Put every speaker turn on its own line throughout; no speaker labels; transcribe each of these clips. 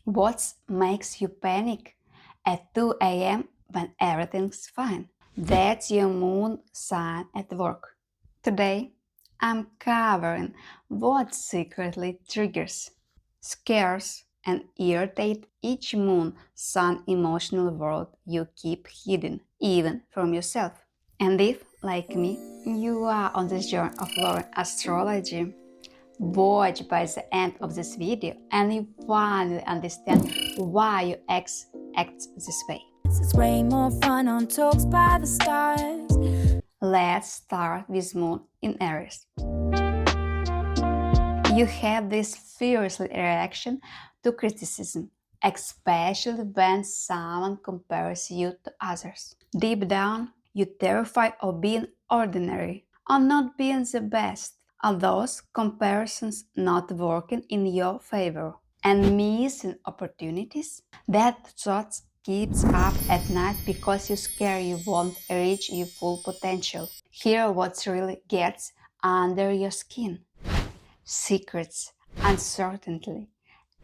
What makes you panic at 2 a.m. when everything's fine? That's your moon sign at work. Today, I'm covering what secretly triggers, scares, and irritates each moon sun emotional world you keep hidden, even from yourself. And if, like me, you are on this journey of learning astrology, watch by the end of this video and you finally understand why your ex acts this way.
It's way more fun on Talks by the Stars.
Let's start with Moon in Aries. You have this fierce reaction to criticism, especially when someone compares you to others. Deep down, you're terrified of being ordinary, or not being the best, are those comparisons not working in your favor, and missing opportunities? That thought keeps up at night because you're scared you won't reach your full potential. Here what really gets under your skin. Secrets, uncertainty,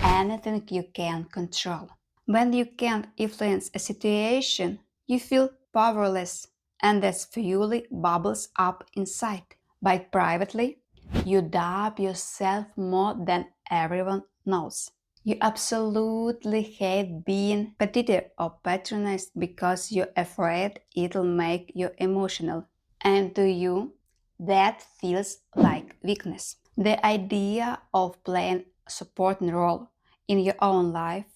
anything you can't control. When you can't influence a situation, you feel powerless, and that fury bubbles up inside. But privately, you doubt yourself more than everyone knows. You absolutely hate being petted or patronized because you're afraid it'll make you emotional. And to you, that feels like weakness. The idea of playing a supporting role in your own life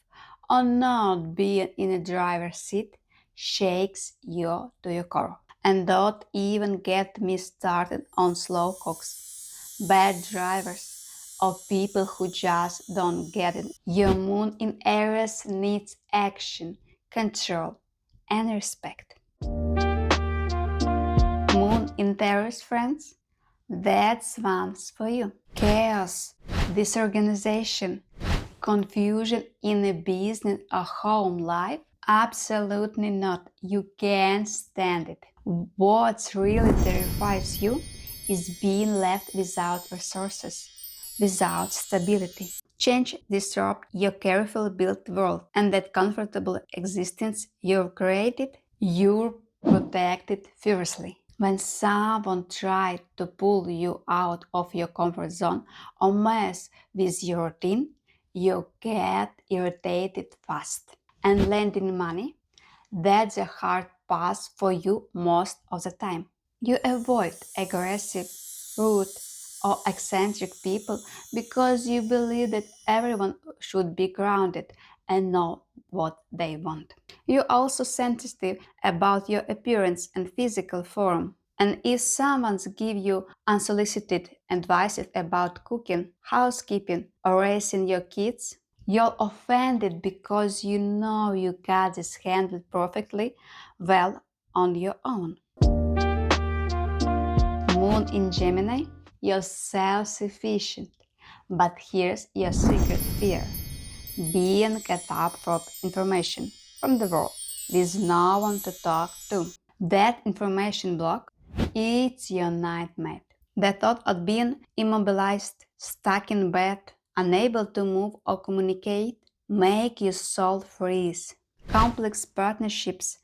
or not being in a driver's seat shakes you to your core. And don't even get me started on slow cooks, bad drivers, or people who just don't get it. Your moon in Aries needs action, control, and respect. Moon in Taurus, friends, that's one's for you. Chaos, disorganization, confusion in a business or home life? Absolutely not. You can't stand it. What really terrifies you is being left without resources, without stability. Change disrupts your carefully built world, and that comfortable existence you've created, you're protected fiercely. When someone tries to pull you out of your comfort zone or mess with your routine, you get irritated fast. And lending money, that's a hard pass for you most of the time. You avoid aggressive, rude, or eccentric people because you believe that everyone should be grounded and know what they want. You're also sensitive about your appearance and physical form. And if someone gives you unsolicited advice about cooking, housekeeping, or raising your kids, you're offended because you know you got this handled perfectly well on your own. Moon in Gemini, you're self-sufficient. But here's your secret fear: being cut up for information from the world with no one to talk to. That information block, it's your nightmare. The thought of being immobilized, stuck in bed, unable to move or communicate, make your soul freeze. Complex partnerships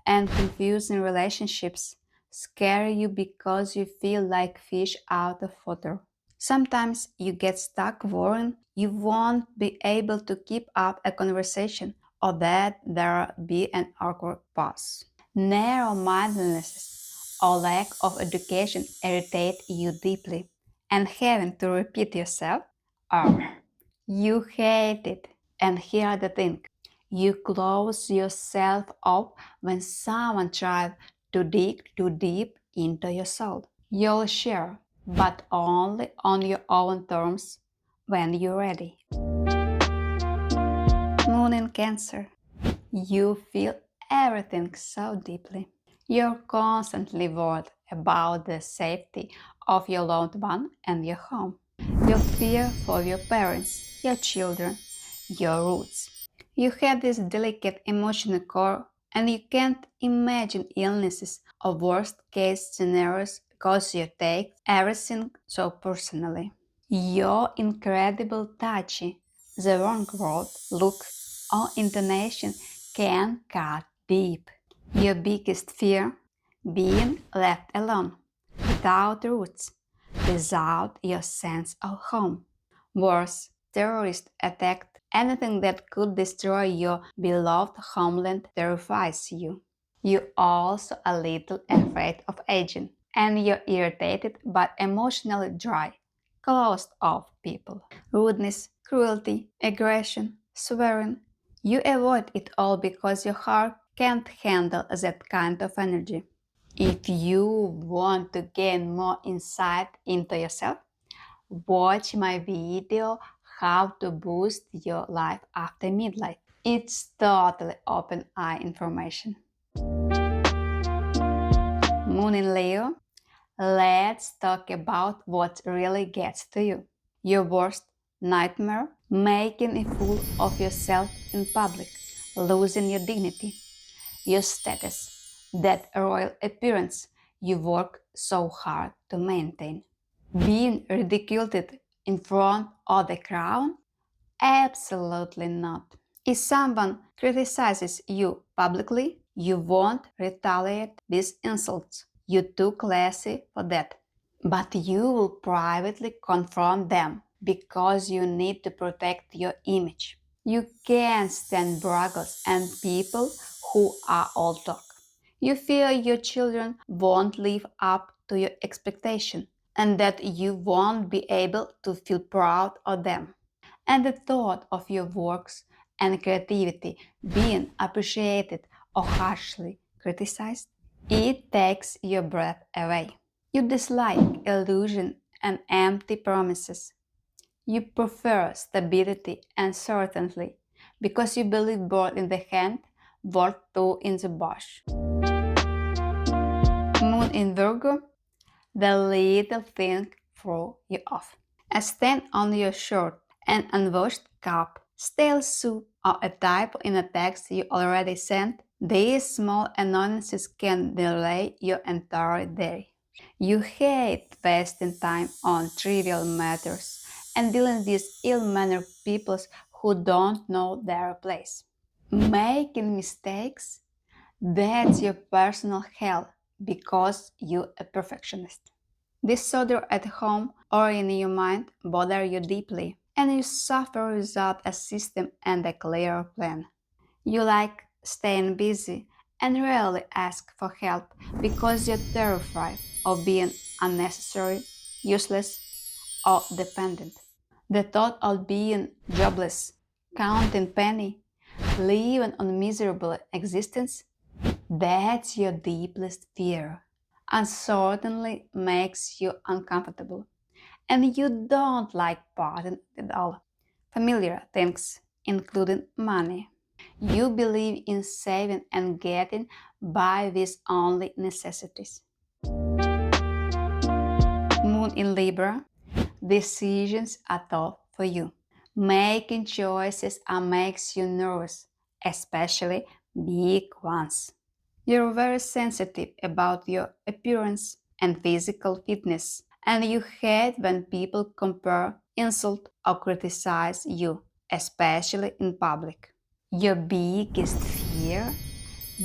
and confusing relationships scare you because you feel like fish out of water. Sometimes you get stuck worrying you won't be able to keep up a conversation or that there'll be an awkward pause. Narrow-mindedness or lack of education irritate you deeply, and having to repeat yourself, oh, you hate it. And here the thing, you close yourself up when someone tries to dig too deep into your soul. You'll share, but only on your own terms when you're ready. Moon in Cancer. You feel everything so deeply. You're constantly worried about the safety of your loved one and your home. You fear for your parents, your children, your roots. You have this delicate emotional core and you can't imagine illnesses or worst case scenarios because you take everything so personally. You're incredibly touchy, the wrong word, look, or intonation can cut deep. Your biggest fear? Being left alone, without roots, without your sense of home. Worse, terrorist attack, anything that could destroy your beloved homeland terrifies you. You're also a little afraid of aging, and you're irritated but emotionally dry, closed off people. Rudeness, cruelty, aggression, swearing. You avoid it all because your heart can't handle that kind of energy. If you want to gain more insight into yourself, watch my video How to Boost Your Life After Midlife. It's totally open eye information. Moon in Leo, let's talk about what really gets to you. Your worst nightmare? Making a fool of yourself in public, losing your dignity, your status, that royal appearance you work so hard to maintain. Being ridiculed in front of the crowd? Absolutely not. If someone criticizes you publicly, you won't retaliate with insults. You're too classy for that. But you will privately confront them because you need to protect your image. You can't stand braggers and people who are all talk. You fear your children won't live up to your expectation and that you won't be able to feel proud of them. And the thought of your works and creativity being appreciated or harshly criticized, it takes your breath away. You dislike illusion and empty promises. You prefer stability and certainty because you believe bird in the hand, worth two in the bush. Moon in Virgo, the little thing throw you off. A stain on your shirt, an unwashed cup, stale soup, or a typo in a text you already sent, these small annoyances can delay your entire day. You hate wasting time on trivial matters and dealing with ill-mannered people who don't know their place. Making mistakes? That's your personal hell because you're a perfectionist. Disorder at home or in your mind bother you deeply, and you suffer without a system and a clear plan. You like staying busy and rarely ask for help because you're terrified of being unnecessary, useless, or dependent. The thought of being jobless, counting penny, living on miserable existence, that's your deepest fear and certainly makes you uncomfortable. And you don't like parting with all familiar things, including money. You believe in saving and getting by with only necessities. Moon in Libra, decisions are tough for you. Making choices makes you nervous, especially big ones. You're very sensitive about your appearance and physical fitness, and you hate when people compare, insult, or criticize you, especially in public. Your biggest fear?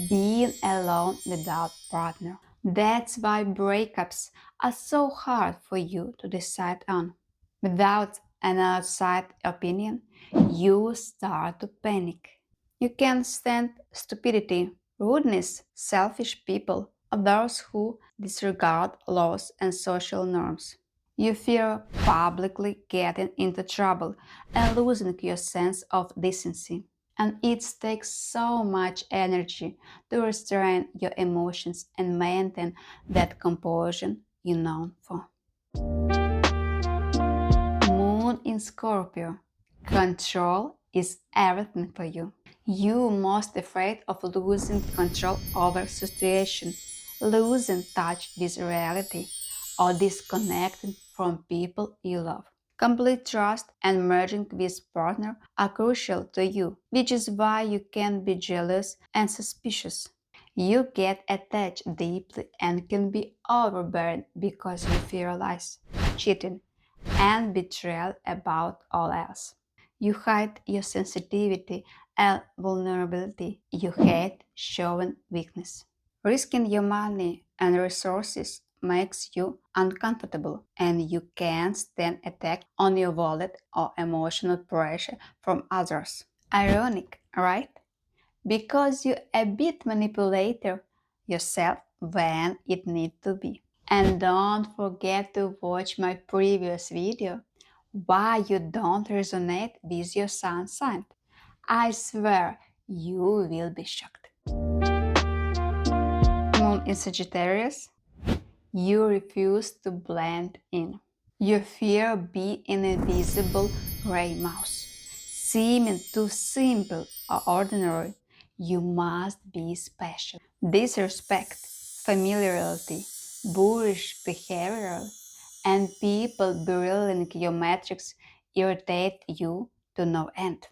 Being alone without partner. That's why breakups are so hard for you to decide on. Without an outside opinion, you start to panic. You can't stand stupidity, rudeness, selfish people, or those who disregard laws and social norms. You fear publicly getting into trouble and losing your sense of decency. And it takes so much energy to restrain your emotions and maintain that composure you're known for. Moon in Scorpio. Control is everything for you. You're most afraid of losing control over situation, losing touch with reality, or disconnecting from people you love. Complete trust and merging with partner are crucial to you, which is why you can be jealous and suspicious. You get attached deeply and can be overbearing because you fear lies, cheating, and betrayal about all else. You hide your sensitivity and vulnerability. You hate showing weakness. Risking your money and resources makes you uncomfortable, and you can't stand attack on your wallet or emotional pressure from others. Ironic, right? Because you a bit manipulator yourself when it needs to be. And don't forget to watch my previous video why you don't resonate with your sun sign. I swear you will be shocked. Moon in Sagittarius, you refuse to blend in. You fear being an invisible gray mouse. Seeming too simple or ordinary, you must be special. Disrespect, familiarity, boorish behavior, and people belittling your metrics irritate you to no end.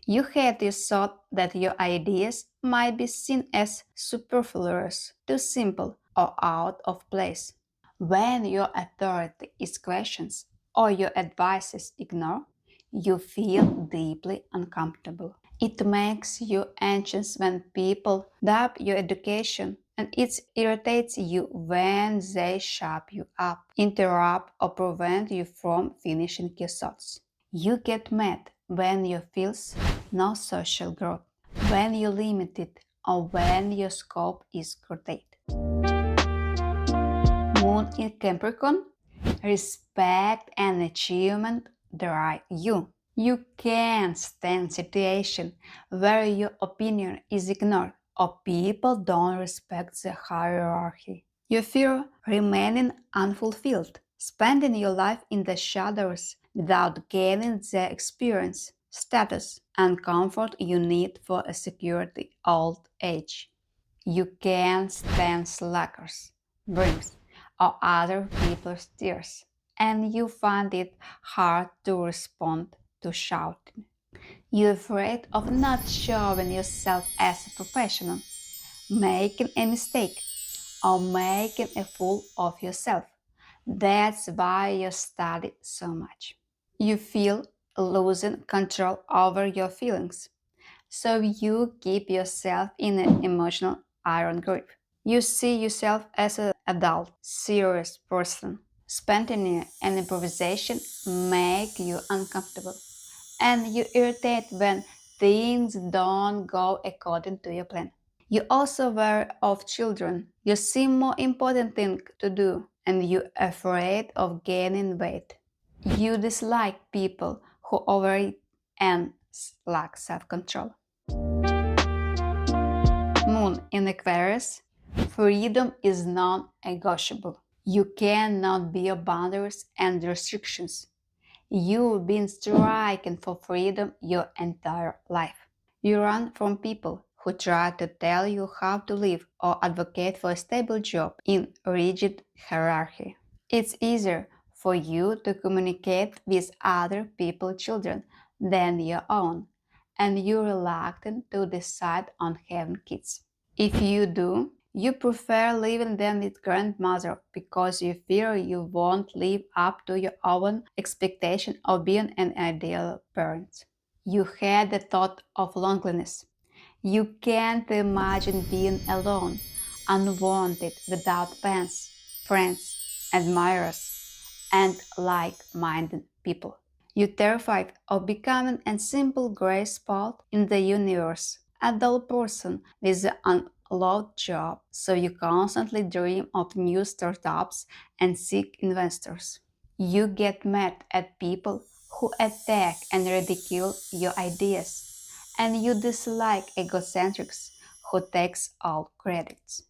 You had this thought that your ideas might be seen as superfluous, too simple, or out of place. When your authority is questioned or your advice is ignored, you feel deeply uncomfortable. It makes you anxious when people doubt your education, and it irritates you when they shut you up, interrupt, or prevent you from finishing your thoughts. You get mad when you feel no social growth, when you're limited, or when your scope is curtailed. Moon in Capricorn, respect and achievement drive you. You can't stand situation where your opinion is ignored or people don't respect the hierarchy. You fear remaining unfulfilled, spending your life in the shadows without gaining the experience, status, and comfort you need for a secure old age. You can't stand slackers, dreams, or other people's tears, and you find it hard to respond to shouting. You're afraid of not showing yourself as a professional, making a mistake, or making a fool of yourself. That's why you study so much. You feel losing control over your feelings, so you keep yourself in an emotional iron grip. You see yourself as an adult, serious person. Spontaneity and improvisation make you uncomfortable, and you irritate when things don't go according to your plan. You also aware of children. You see more important thing to do, and you're afraid of gaining weight. You dislike people who overeat and lack self-control. Moon in Aquarius, freedom is non-negotiable. You cannot be your boundaries and restrictions. You've been striking for freedom your entire life. You run from people who try to tell you how to live or advocate for a stable job in rigid hierarchy. It's easier for you to communicate with other people's children than your own, and you're reluctant to decide on having kids. If you do, you prefer leaving them with grandmother because you fear you won't live up to your own expectation of being an ideal parent. You had the thought of loneliness. You can't imagine being alone, unwanted, without fans, friends, admirers, and like-minded people. You're terrified of becoming a simple gray spot in the universe, a dull person with an unloved job, so you constantly dream of new startups and seek investors. You get mad at people who attack and ridicule your ideas, and you dislike egocentrics who takes all credits.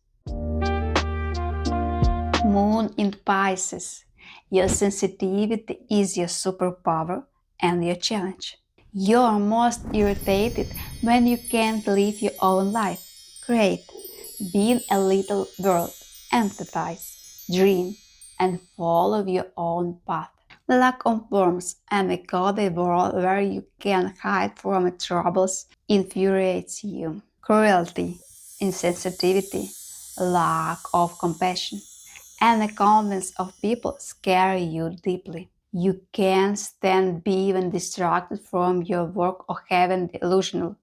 Moon in Pisces. Your sensitivity is your superpower and your challenge. You're most irritated when you can't live your own life. Create, being a little world, empathize, dream, and follow your own path. Lack of warmth and a cozy world where you can hide from troubles infuriates you. Cruelty, insensitivity, lack of compassion, and the calmness of people scare you deeply. You can't stand being distracted from your work or having delusional,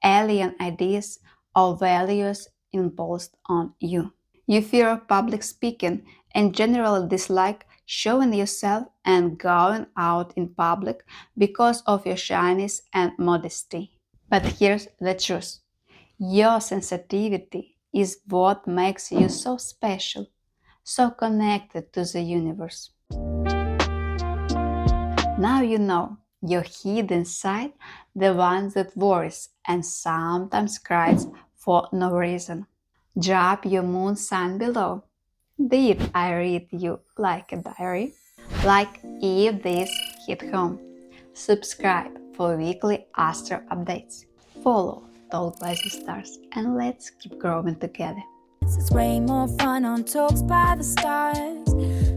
alien ideas or values imposed on you. You fear public speaking and generally dislike showing yourself and going out in public because of your shyness and modesty. But here's the truth. Your sensitivity is what makes you so special, so connected to the universe. Now you know your hidden side, the one that worries and sometimes cries for no reason. Drop your moon sign below. Did I read you like a diary? Like if this hit home. Subscribe for weekly astro updates. Follow Told by the Stars and let's keep growing together.
It's way more fun on Talks by the Stars.